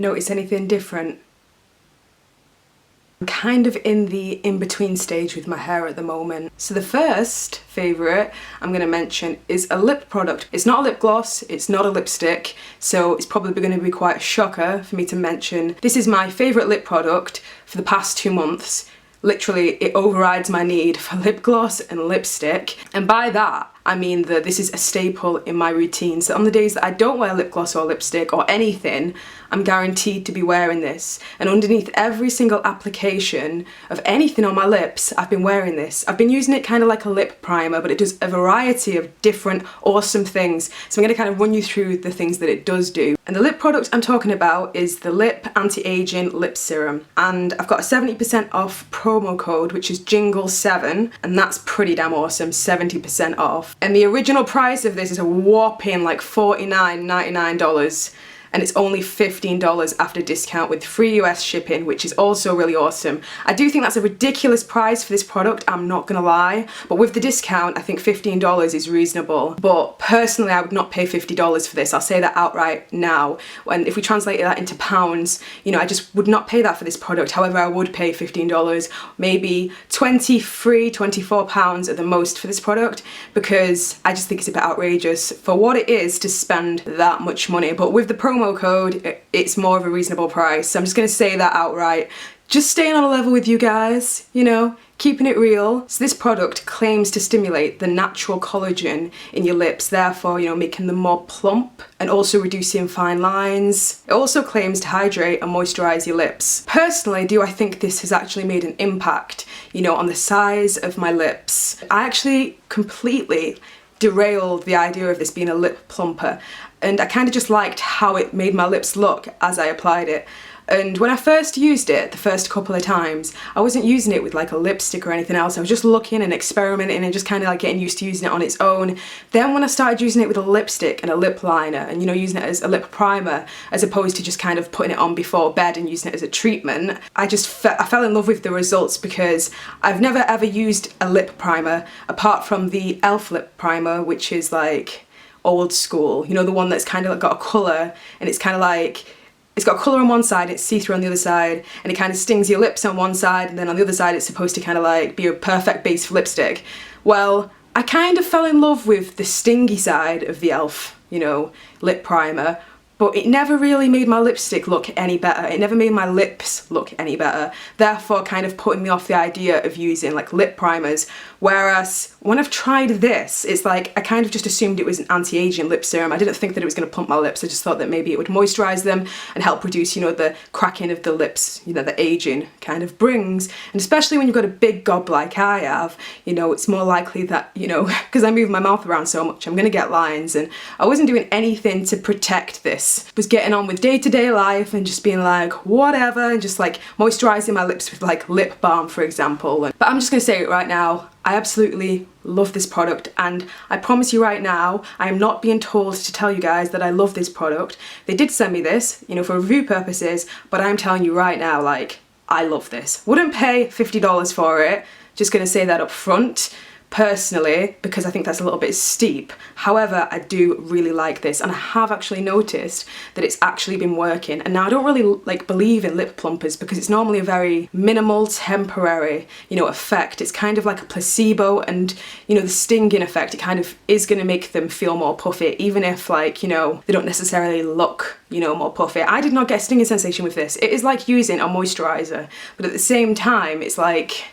notice anything different? I'm kind of in the in-between stage with my hair at the moment. So the first favourite I'm going to mention is a lip product. It's not a lip gloss, it's not a lipstick, so it's probably going to be quite a shocker for me to mention. This is my favourite lip product for the past 2 months. Literally, it overrides my need for lip gloss and lipstick. And by that, I mean that this is a staple in my routine. So on the days that I don't wear lip gloss or lipstick or anything, I'm guaranteed to be wearing this. And underneath every single application of anything on my lips, I've been wearing this. I've been using it kind of like a lip primer, but it does a variety of different awesome things. So I'm going to kind of run you through the things that it does do. And the lip product I'm talking about is the Lip Anti-Aging Lip Serum. And I've got a 70% off promo code, which is Jingle7, and that's pretty damn awesome, 70% off. And the original price of this is a whopping like $49.99. And it's only $15 after discount with free US shipping, which is also really awesome. I do think that's a ridiculous price for this product, I'm not gonna lie, but with the discount I think $15 is reasonable. But personally I would not pay $50 for this, I'll say that outright now. And if we translate that into pounds, you know, I just would not pay that for this product. However, I would pay $15, maybe 23, 24 pounds at the most for this product, because I just think it's a bit outrageous for what it is to spend that much money. But with the promo code, it's more of a reasonable price. So I'm just going to say that outright. Just staying on a level with you guys, you know, keeping it real. So this product claims to stimulate the natural collagen in your lips, therefore, you know, making them more plump and also reducing fine lines. It also claims to hydrate and moisturize your lips. Personally, do I think this has actually made an impact, you know, on the size of my lips. I actually completely derailed the idea of this being a lip plumper, and I kind of just liked how it made my lips look as I applied it. And when I first used it, the first couple of times, I wasn't using it with like a lipstick or anything else. I was just looking and experimenting and just kind of like getting used to using it on its own. Then when I started using it with a lipstick and a lip liner and, you know, using it as a lip primer as opposed to just kind of putting it on before bed and using it as a treatment, I fell in love with the results, because I've never ever used a lip primer apart from the e.l.f. lip primer, which is like old school, you know, the one that's kind of got a colour and it's kind of like, it's got colour on one side, it's see-through on the other side, and it kind of stings your lips on one side, and then on the other side it's supposed to kind of like be a perfect base for lipstick. Well, I kind of fell in love with the stingy side of the e.l.f., you know, lip primer, but it never really made my lipstick look any better. It never made my lips look any better, therefore kind of putting me off the idea of using like lip primers. Whereas when I've tried this, it's like I kind of just assumed it was an anti-aging lip serum. I didn't think that it was going to plump my lips. I just thought that maybe it would moisturize them and help reduce, you know, the cracking of the lips, you know, that aging kind of brings. And especially when you've got a big gob like I have, you know, it's more likely that, you know, because I move my mouth around so much, I'm going to get lines. And I wasn't doing anything to protect this. I was getting on with day-to-day life and just being like, whatever, and just like moisturizing my lips with like lip balm, for example. But I'm just going to say it right now, I absolutely love this product, and I promise you right now, I am not being told to tell you guys that I love this product. They did send me this, you know, for review purposes, but I'm telling you right now, like, I love this. Wouldn't pay $50 for it, just gonna say that up front. Personally, because I think that's a little bit steep. However, I do really like this, and I have actually noticed that it's actually been working. And now I don't really like believe in lip plumpers because it's normally a very minimal, temporary, you know, effect. It's kind of like a placebo, and you know, the stinging effect, it kind of is going to make them feel more puffy, even if, like, you know, they don't necessarily look, you know, more puffy. I did not get a stinging sensation with this. It is like using a moisturizer, but at the same time, it's like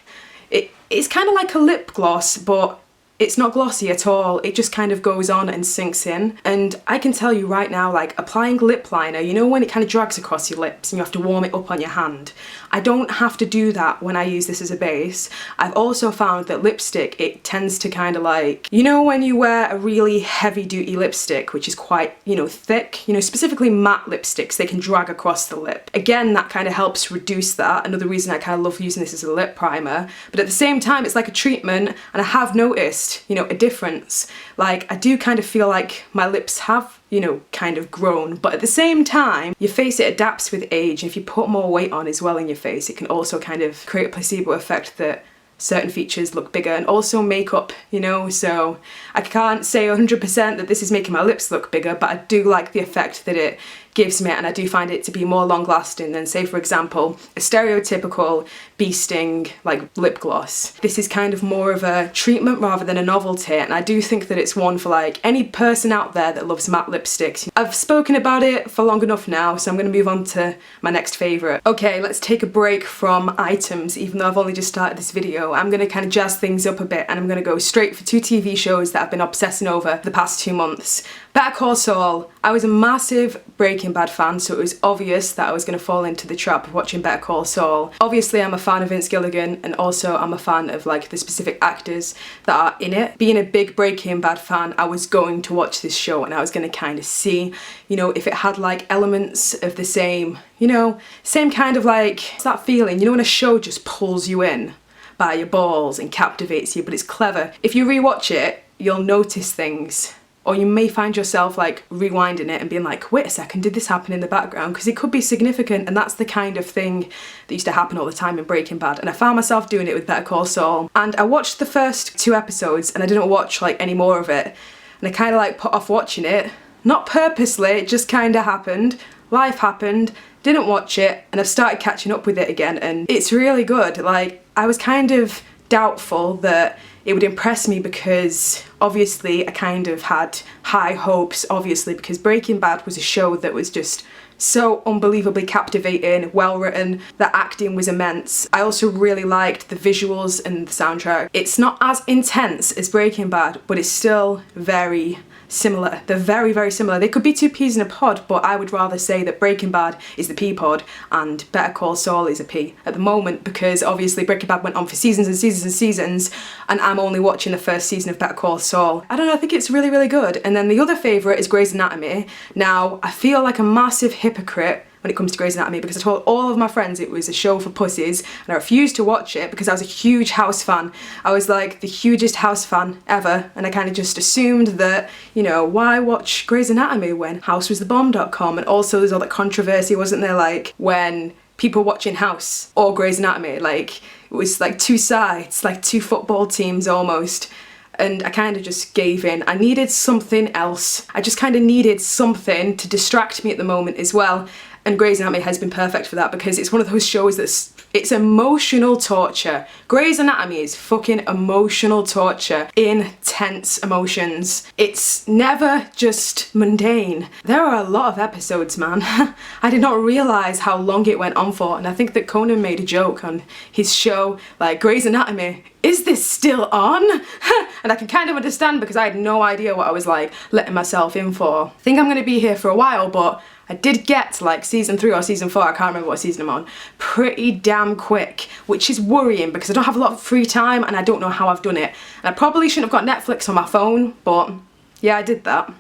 it's kind of like a lip gloss, but it's not glossy at all. It just kind of goes on and sinks in. And I can tell you right now, like applying lip liner, you know when it kind of drags across your lips and you have to warm it up on your hand? I don't have to do that when I use this as a base. I've also found that lipstick, it tends to kind of like, you know when you wear a really heavy duty lipstick, which is quite, you know, thick, you know, specifically matte lipsticks, they can drag across the lip. Again, that kind of helps reduce that. Another reason I kind of love using this as a lip primer. But at the same time, it's like a treatment, and I have noticed, you know, a difference. Like, I do kind of feel like my lips have, you know, kind of grown, but at the same time, your face, it adapts with age. If you put more weight on as well in your face, it can also kind of create a placebo effect that certain features look bigger, and also makeup, you know, so I can't say 100% that this is making my lips look bigger, but I do like the effect that it gives me, and I do find it to be more long lasting than, say for example, a stereotypical bee sting like lip gloss. This is kind of more of a treatment rather than a novelty, and I do think that it's one for like any person out there that loves matte lipsticks. I've spoken about it for long enough now, so I'm going to move on to my next favourite. Okay, let's take a break from items. Even though I've only just started this video, I'm going to kind of jazz things up a bit, and I'm going to go straight for 2 TV shows that I've been obsessing over the past 2 months. Better Call Saul. I was a massive Breaking Bad fan, so it was obvious that I was going to fall into the trap of watching Better Call Saul. Obviously I'm a fan of Vince Gilligan, and also I'm a fan of like the specific actors that are in it. Being a big Breaking Bad fan, I was going to watch this show and I was going to kind of see, you know, if it had like elements of the same, you know, same kind of like, it's that feeling, you know, when a show just pulls you in by your balls and captivates you, but it's clever. If you rewatch it, you'll notice things. Or you may find yourself like rewinding it and being like, wait a second, did this happen in the background? Because it could be significant, and that's the kind of thing that used to happen all the time in Breaking Bad. And I found myself doing it with Better Call Saul. And I watched the first 2 episodes and I didn't watch like any more of it. And I kind of like put off watching it. Not purposely, it just kind of happened. Life happened, didn't watch it, and I've started catching up with it again, and it's really good. Like, I was kind of doubtful that it would impress me because obviously I kind of had high hopes, obviously, because Breaking Bad was a show that was just so unbelievably captivating, well written, the acting was immense. I also really liked the visuals and the soundtrack. It's not as intense as Breaking Bad, but it's still very similar. They're very, very similar. They could be 2 peas in a pod, but I would rather say that Breaking Bad is the pea pod and Better Call Saul is a pea at the moment, because obviously Breaking Bad went on for seasons and seasons and seasons, and I'm only watching the first season of Better Call Saul. I don't know, I think it's really, really good. And then the other favourite is Grey's Anatomy. Now, I feel like a massive hypocrite when it comes to Grey's Anatomy, because I told all of my friends it was a show for pussies, and I refused to watch it because I was a huge House fan. I was like the hugest House fan ever, and I kind of just assumed that, you know, why watch Grey's Anatomy when House was the bomb.com, and also there's all that controversy, wasn't there, like when people watching House or Grey's Anatomy, like it was like 2 sides, like 2 football teams almost. And I kind of just gave in. I needed something else. I just kind of needed something to distract me at the moment as well. And Grey's Anatomy has been perfect for that, because it's one of those shows that's, it's emotional torture. Grey's Anatomy is fucking emotional torture, intense emotions. It's never just mundane. There are a lot of episodes, man. I did not realise how long it went on for, and I think that Conan made a joke on his show, like, Grey's Anatomy, is this still on? And I can kind of understand, because I had no idea what I was like letting myself in for. I think I'm going to be here for a while, but I did get to like season 3 or season 4, I can't remember what season I'm on, pretty damn quick, which is worrying because I don't have a lot of free time and I don't know how I've done it. And I probably shouldn't have got Netflix on my phone, but yeah, I did that.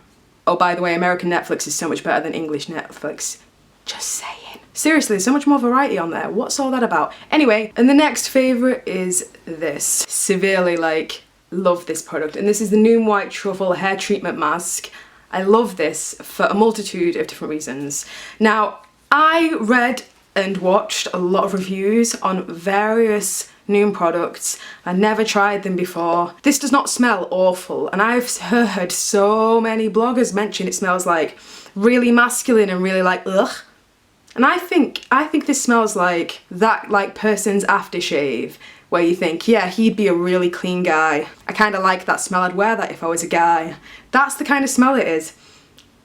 Oh, by the way, American Netflix is so much better than English Netflix. Just saying. Seriously, there's so much more variety on there. What's all that about? Anyway, and the next favourite is this. Severely, like, love this product. And this is the NUME White Truffle Hair Treatment Mask. I love this for a multitude of different reasons. Now, I read and watched a lot of reviews on various NUME products. I never tried them before. This does not smell awful, and I've heard so many bloggers mention it smells like really masculine and really like ugh. And I think this smells like that like person's aftershave, where you think, yeah, he'd be a really clean guy. I kind of like that smell. I'd wear that if I was a guy. That's the kind of smell it is.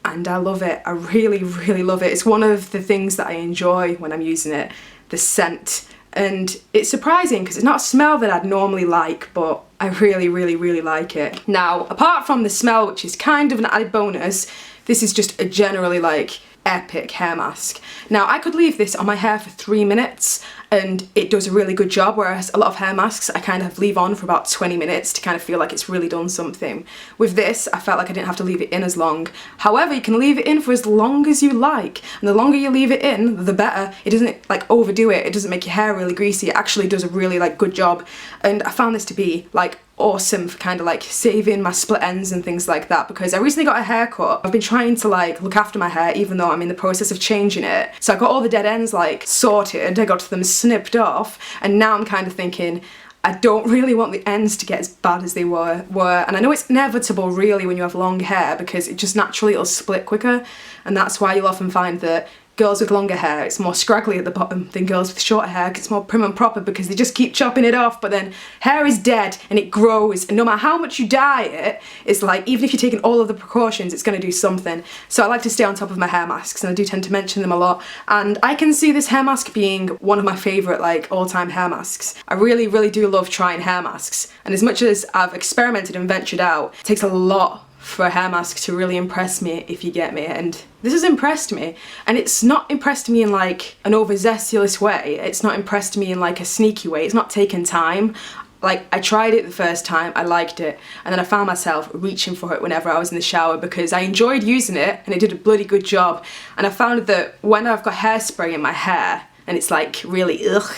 And I love it. I really, really love it. It's one of the things that I enjoy when I'm using it, the scent. And it's surprising because it's not a smell that I'd normally like, but I really, really, really like it. Now, apart from the smell, which is kind of an added bonus, this is just a generally like epic hair mask. Now, I could leave this on my hair for 3 minutes and it does a really good job, whereas a lot of hair masks I kind of leave on for about 20 minutes to kind of feel like it's really done something. With this, I felt like I didn't have to leave it in as long. However, you can leave it in for as long as you like, and the longer you leave it in, the better. It doesn't like overdo it, it doesn't make your hair really greasy, it actually does a really like good job. And I found this to be like awesome for kind of like saving my split ends and things like that, because I recently got a haircut. I've been trying to like look after my hair even though I'm in the process of changing it. So I got all the dead ends like sorted, I got them snipped off, and now I'm kind of thinking I don't really want the ends to get as bad as they were, and I know it's inevitable really when you have long hair because it just naturally it'll split quicker, and that's why you'll often find that girls with longer hair, it's more scraggly at the bottom than girls with shorter hair because it's more prim and proper because they just keep chopping it off, but then hair is dead and it grows, and no matter how much you dye it, it's like, even if you're taking all of the precautions, it's going to do something. So I like to stay on top of my hair masks, and I do tend to mention them a lot, and I can see this hair mask being one of my favourite like all-time hair masks. I really, really do love trying hair masks, and as much as I've experimented and ventured out, it takes a lot for a hair mask to really impress me, if you get me, and this has impressed me. And it's not impressed me in like an overzealous way, it's not impressed me in like a sneaky way, it's not taken time. Like, I tried it the first time, I liked it, and then I found myself reaching for it whenever I was in the shower because I enjoyed using it and it did a bloody good job. And I found that when I've got hairspray in my hair and it's like really ugh,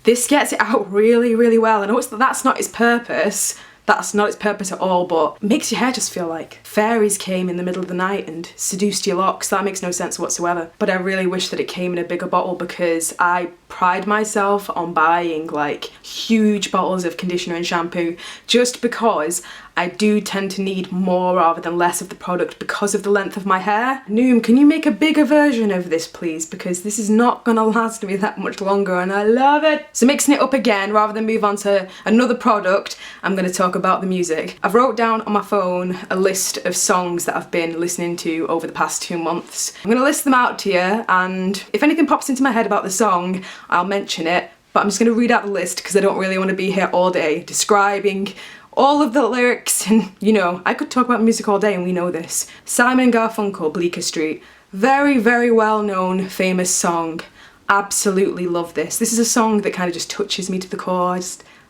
this gets it out really, really well. I know that's not its purpose, that's not its purpose at all, but it makes your hair just feel like fairies came in the middle of the night and seduced your locks. That makes no sense whatsoever. But I really wish that it came in a bigger bottle because I pride myself on buying like huge bottles of conditioner and shampoo just because I do tend to need more rather than less of the product because of the length of my hair. NUME, can you make a bigger version of this please? Because this is not gonna last me that much longer and I love it. So mixing it up again, rather than move on to another product, I'm gonna talk about the music. I've wrote down on my phone a list of songs that I've been listening to over the past 2 months. I'm gonna list them out to you, and if anything pops into my head about the song, I'll mention it, but I'm just gonna read out the list because I don't really want to be here all day describing all of the lyrics, and you know, I could talk about music all day and we know this. Simon and Garfunkel, Bleecker Street. Very, very well known, famous song. Absolutely love this. This is a song that kind of just touches me to the core.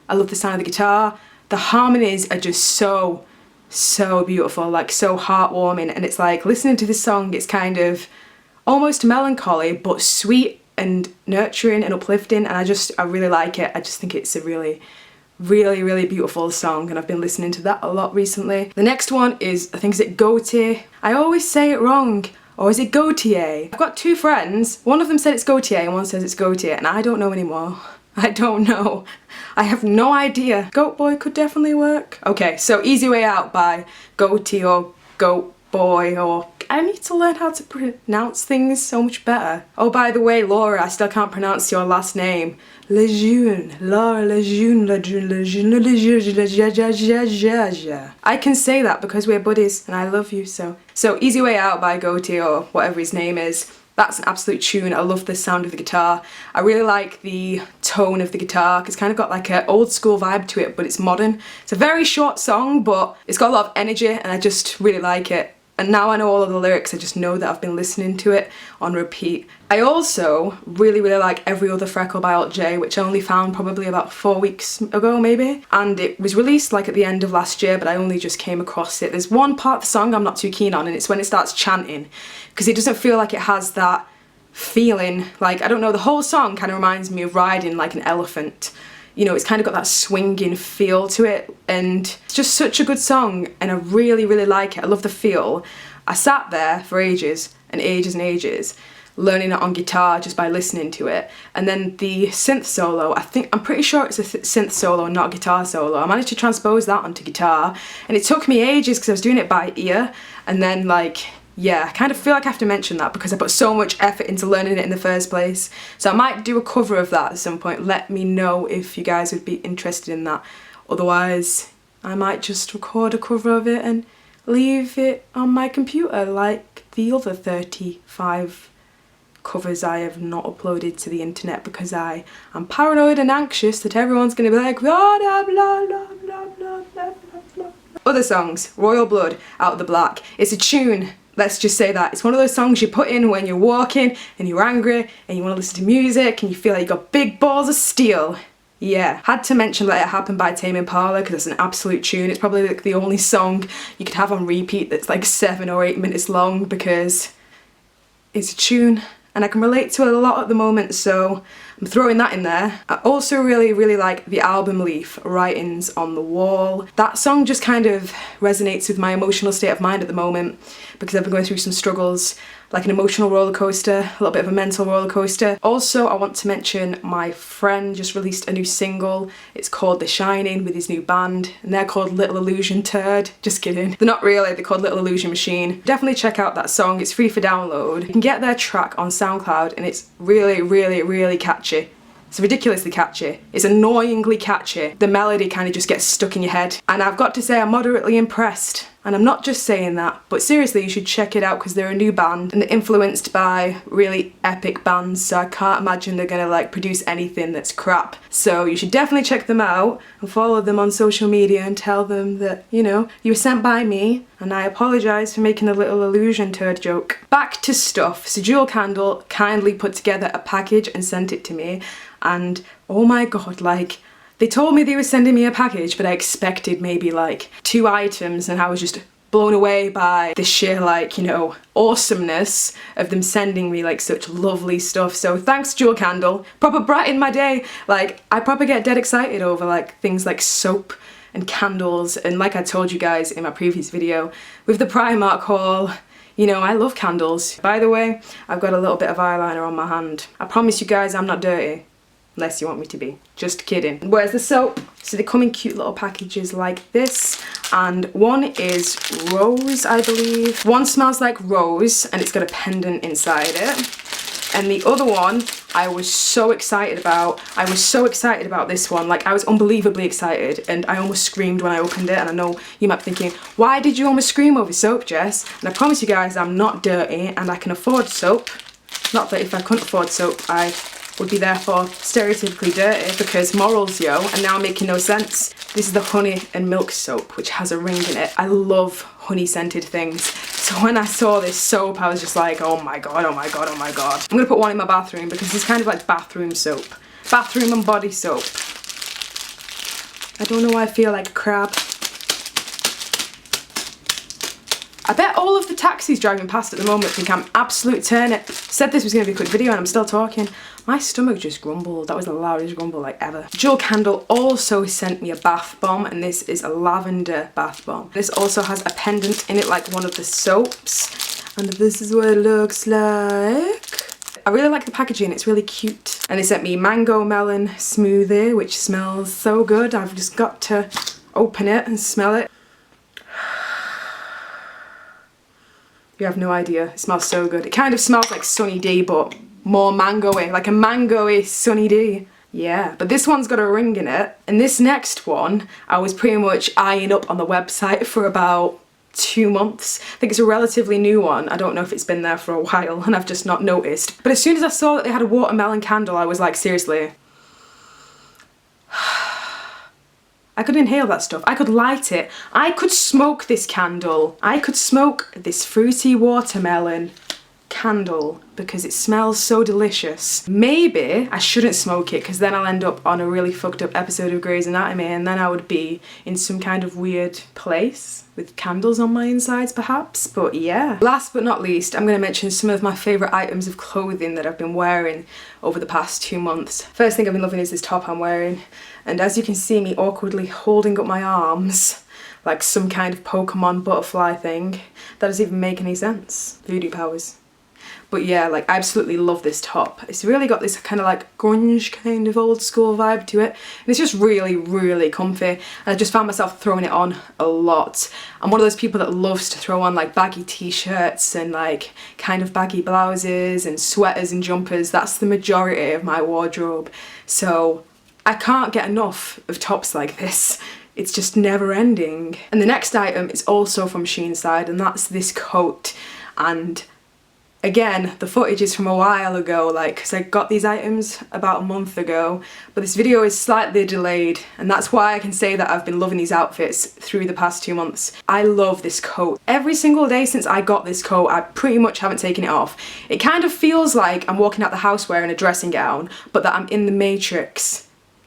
I love the sound of the guitar. The harmonies are just so beautiful, like so heartwarming, and it's like listening to this song, it's kind of almost melancholy but sweet and nurturing and uplifting, and I really like it. I just think it's a really beautiful song, and I've been listening to that a lot recently. The next one is, I think, is it Gotye? I always say it wrong. Or is it Gotye? I've got two friends. One of them said it's Gotye and one says it's Gotye, and I don't know anymore. I don't know. I have no idea. Goat Boy could definitely work. Okay, so Easy Way Out by Gotye or Goat Boy, or I need to learn how to pronounce things so much better. Oh, by the way, Laura, I still can't pronounce your last name. Lejeune, Laura Lejeune, I can say that because we're buddies and I love you so. So Easy Way Out by Gotye, or whatever his name is. That's an absolute tune. I love the sound of the guitar. I really like the tone of the guitar. It's kind of got like an old school vibe to it, but it's modern. It's a very short song, but it's got a lot of energy and I just really like it. And now I know all of the lyrics, I just know that I've been listening to it on repeat. I also really like Every Other Freckle by Alt J, which I only found probably about 4 weeks ago maybe. And it was released like at the end of last year, but I only just came across it. There's one part of the song I'm not too keen on, and it's when it starts chanting, because it doesn't feel like it has that feeling. Like, I don't know, the whole song kind of reminds me of riding like an elephant. You know, it's kind of got that swinging feel to it, and it's just such a good song, and I really like it. I love the feel. I sat there for ages and ages learning it on guitar just by listening to it, and then the synth solo, I'm pretty sure it's a synth solo, not a guitar solo. I managed to transpose that onto guitar, and it took me ages because I was doing it by ear, and then like, yeah, I kind of feel like I have to mention that because I put so much effort into learning it in the first place. So I might do a cover of that at some point. Let me know if you guys would be interested in that. Otherwise, I might just record a cover of it and leave it on my computer like the other 35 covers I have not uploaded to the internet because I am paranoid and anxious that everyone's going to be like, blah, blah, blah, blah, blah, blah, blah, blah. Other songs, Royal Blood, Out of the Black. It's a tune. Let's just say that. It's one of those songs you put in when you're walking and you're angry and you want to listen to music and you feel like you got big balls of steel. Yeah. Had to mention Let It Happen by Tame Impala because it's an absolute tune. It's probably like the only song you could have on repeat that's like 7 or 8 minutes long because it's a tune and I can relate to it a lot at the moment, so I'm throwing that in there. I also really like the album Leaf, Writings on the Wall. That song just kind of resonates with my emotional state of mind at the moment because I've been going through some struggles. like an emotional roller coaster, a little bit of a mental roller coaster. Also, I want to mention my friend just released a new single. It's called The Shining with his new band, and they're called Little Illusion Turd. Just kidding. They're not really, they're called Little Illusion Machine. Definitely check out that song, it's free for download. You can get their track on SoundCloud and it's really, really, really catchy. It's ridiculously catchy. It's annoyingly catchy. The melody kind of just gets stuck in your head. And I've got to say I'm moderately impressed. And I'm not just saying that, but seriously you should check it out because they're a new band and they're influenced by really epic bands, so I can't imagine they're gonna like produce anything that's crap. So you should definitely check them out and follow them on social media and tell them that, you know, you were sent by me and I apologise for making a Little Illusion Turd joke. Back to stuff. So Jewel Candle kindly put together a package and sent it to me, and oh my god, like, they told me they were sending me a package, but I expected maybe like 2 items and I was just blown away by the sheer, like, you know, awesomeness of them sending me like such lovely stuff. So thanks Jewel Candle, proper brighten my day. Like, I proper get dead excited over like things like soap and candles, and like I told you guys in my previous video with the Primark haul, you know, I love candles. By the way, I've got a little bit of eyeliner on my hand. I promise you guys I'm not dirty. Unless you want me to be. Just kidding. Where's the soap? So they come in cute little packages like this, and one is rose, I believe. One smells like rose and it's got a pendant inside it. And the other one I was so excited about. I was so excited about this one. Like, I was unbelievably excited and I almost screamed when I opened it. And I know you might be thinking, why did you almost scream over soap, Jess? And I promise you guys I'm not dirty and I can afford soap. Not that if I couldn't afford soap I would be therefore stereotypically dirty, because morals, yo, and now making no sense. This is the honey and milk soap, which has a ring in it. I love honey scented things. So when I saw this soap, I was just like, oh my god, oh my god, oh my god. I'm gonna put one in my bathroom because it's kind of like bathroom soap. Bathroom and body soap. I don't know why I feel like a crab. I bet all of the taxis driving past at the moment think I'm absolute turnip. Said this was going to be a quick video and I'm still talking. My stomach just grumbled. That was the loudest grumble like ever. Jewel Candle also sent me a bath bomb, and this is a lavender bath bomb. This also has a pendant in it like one of the soaps. And this is what it looks like. I really like the packaging, it's really cute. And they sent me mango melon smoothie, which smells so good. I've just got to open it and smell it. You have no idea, it smells so good. It kind of smells like Sunny D, but more mango-y, like a mango-y Sunny D. Yeah, but this one's got a ring in it. And this next one, I was pretty much eyeing up on the website for about 2 months. I think it's a relatively new one. I don't know if it's been there for a while and I've just not noticed. But as soon as I saw that they had a watermelon candle, I was like, seriously. I could inhale that stuff. I could light it. I could smoke this candle. I could smoke this fruity watermelon candle because it smells so delicious. Maybe I shouldn't smoke it because then I'll end up on a really fucked up episode of Grey's Anatomy and then I would be in some kind of weird place with candles on my insides perhaps, but yeah. Last but not least, I'm going to mention some of my favourite items of clothing that I've been wearing over the past 2 months. First thing I've been loving is this top I'm wearing, and as you can see me awkwardly holding up my arms like some kind of Pokemon butterfly thing, that doesn't even make any sense. Voodoo powers. But yeah, like, I absolutely love this top. It's really got this kind of like grunge kind of old school vibe to it. And it's just really, really comfy. And I just found myself throwing it on a lot. I'm one of those people that loves to throw on like baggy t-shirts and like kind of baggy blouses and sweaters and jumpers. That's the majority of my wardrobe. So I can't get enough of tops like this. It's just never ending. And the next item is also from Shein's side, and that's this coat. And again, the footage is from a while ago, like, because I got these items about a month ago, but this video is slightly delayed, and that's why I can say that I've been loving these outfits through the past 2 months. I love this coat. Every single day since I got this coat, I pretty much haven't taken it off. It kind of feels like I'm walking out the house wearing a dressing gown, but that I'm in the Matrix.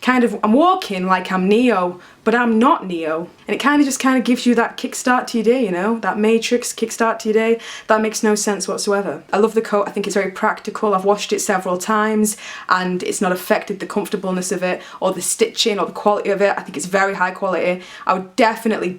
I'm walking like I'm Neo, but I'm not Neo. And it just kind of gives you that kickstart to your day, you know? That Matrix kickstart to your day. That makes no sense whatsoever. I love the coat. I think it's very practical. I've washed it several times and it's not affected the comfortableness of it or the stitching or the quality of it. I think it's very high quality. I would definitely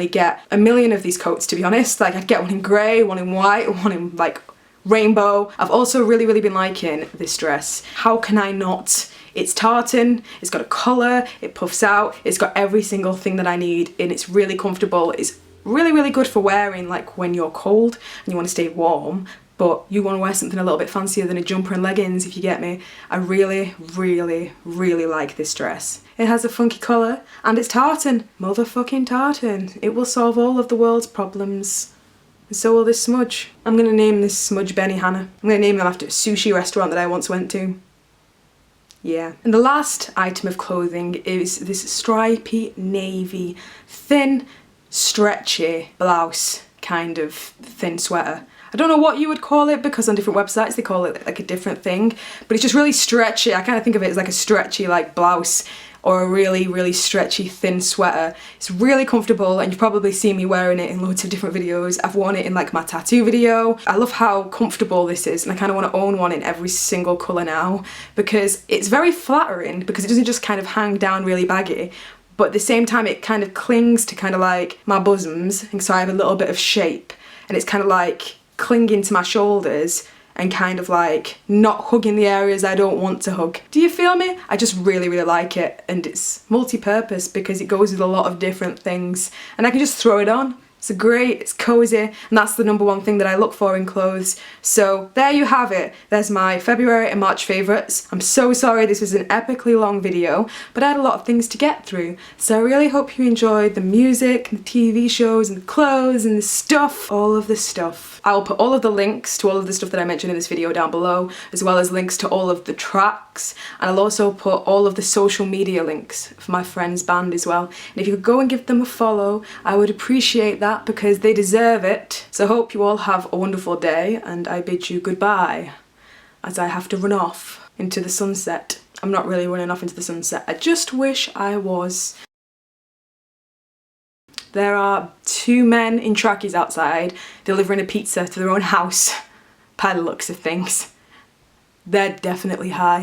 get a million of these coats, to be honest. Like, I'd get one in grey, one in white, one in like rainbow. I've also really been liking this dress. How can I not? It's tartan, it's got a collar, it puffs out, it's got every single thing that I need, and it's really comfortable. It's really good for wearing like when you're cold and you want to stay warm, but you want to wear something a little bit fancier than a jumper and leggings, if you get me. I really like this dress. It has a funky collar and it's tartan. Motherfucking tartan. It will solve all of the world's problems. And so will this smudge. I'm gonna name this smudge Benihana. I'm gonna name them after a sushi restaurant that I once went to. Yeah. And the last item of clothing is this stripy navy, thin, stretchy blouse kind of thin sweater. I don't know what you would call it because on different websites they call it like a different thing, but it's just really stretchy. I kind of think of it as like a stretchy like blouse or a really stretchy thin sweater. It's really comfortable and you've probably seen me wearing it in loads of different videos. I've worn it in like my tattoo video. I love how comfortable this is and I kind of want to own one in every single colour now because it's very flattering because it doesn't just kind of hang down really baggy, but at the same time it kind of clings to kind of like my bosoms, and so I have a little bit of shape and it's kind of like clinging to my shoulders and kind of like not hugging the areas I don't want to hug. Do you feel me? I just really like it, and it's multi-purpose because it goes with a lot of different things and I can just throw it on. It's great, it's cozy, and that's the #1 thing that I look for in clothes. So there you have it. There's my February and March favourites. I'm so sorry this was an epically long video, but I had a lot of things to get through. So I really hope you enjoyed the music, and the TV shows, and the clothes, and the stuff, all of the stuff. I will put all of the links to all of the stuff that I mentioned in this video down below, as well as links to all of the tracks, and I'll also put all of the social media links for my friend's band as well. And if you could go and give them a follow, I would appreciate that because they deserve it. So I hope you all have a wonderful day, and I bid you goodbye as I have to run off into the sunset. I'm not really running off into the sunset, I just wish I was. There are 2 men in trackies outside delivering a pizza to their own house by the looks of things. They're definitely high.